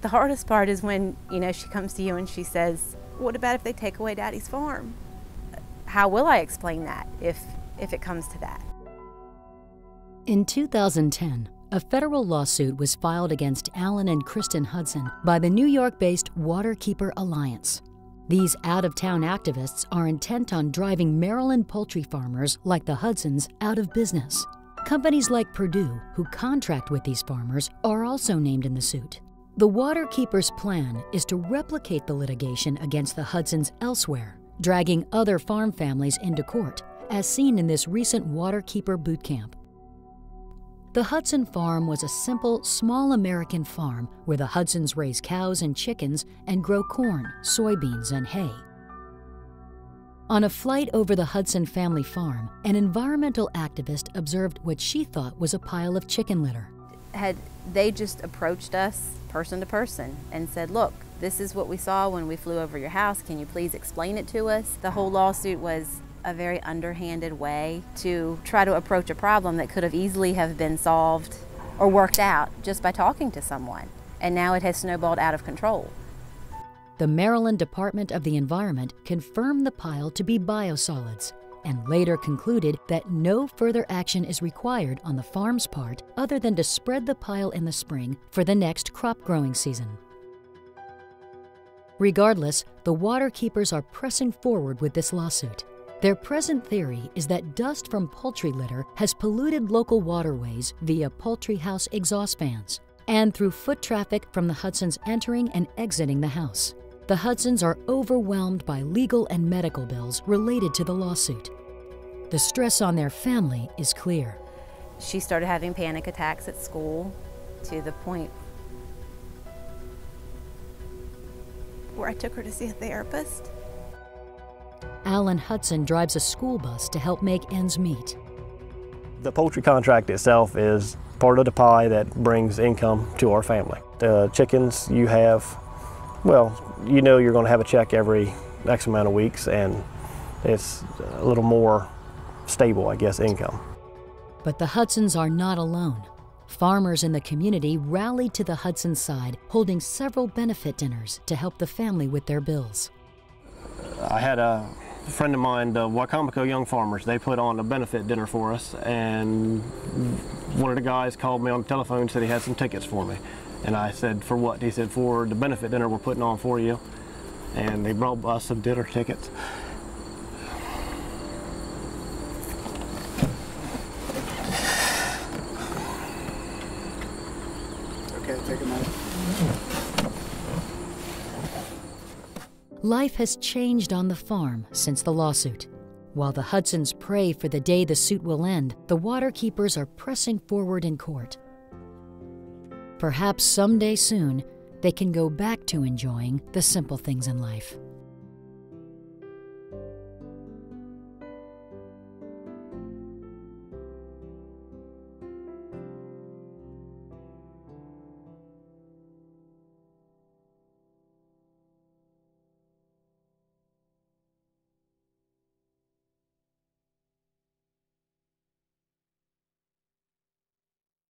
The hardest part is when, she comes to you and she says, what about if they take away Daddy's farm? How will I explain that if it comes to that? In 2010, a federal lawsuit was filed against Alan and Kristin Hudson by the New York-based Waterkeeper Alliance. These out-of-town activists are intent on driving Maryland poultry farmers like the Hudsons out of business. Companies like Purdue, who contract with these farmers, are also named in the suit. The Waterkeepers' plan is to replicate the litigation against the Hudsons elsewhere, dragging other farm families into court, as seen in this recent Waterkeeper boot camp. The Hudson farm was a simple, small American farm where the Hudsons raise cows and chickens and grow corn, soybeans, and hay. On a flight over the Hudson family farm, an environmental activist observed what she thought was a pile of chicken litter. Had they just approached us person to person and said, look, this is what we saw when we flew over your house, can you please explain it to us? The whole lawsuit was a very underhanded way to try to approach a problem that could have easily have been solved or worked out just by talking to someone. And now it has snowballed out of control. The Maryland Department of the Environment confirmed the pile to be biosolids and later concluded that no further action is required on the farm's part other than to spread the pile in the spring for the next crop growing season. Regardless, the Waterkeepers are pressing forward with this lawsuit. Their present theory is that dust from poultry litter has polluted local waterways via poultry house exhaust fans and through foot traffic from the Hudsons entering and exiting the house. The Hudsons are overwhelmed by legal and medical bills related to the lawsuit. The stress on their family is clear. She started having panic attacks at school to the point where I took her to see a therapist. Alan Hudson drives a school bus to help make ends meet. The poultry contract itself is part of the pie that brings income to our family. The chickens you have, well, you're going to have a check every X amount of weeks, and it's a little more stable, I guess, income. But the Hudsons are not alone. Farmers in the community rallied to the Hudson side, holding several benefit dinners to help the family with their bills. I had a friend of mine, the Wicomico Young Farmers, they put on a benefit dinner for us, and one of the guys called me on the telephone and said he had some tickets for me. And I said, for what? He said, for the benefit dinner we're putting on for you. And they brought us some dinner tickets. Okay, take them out. Life has changed on the farm since the lawsuit. While the Hudsons pray for the day the suit will end, the Waterkeepers are pressing forward in court. Perhaps someday soon, they can go back to enjoying the simple things in life.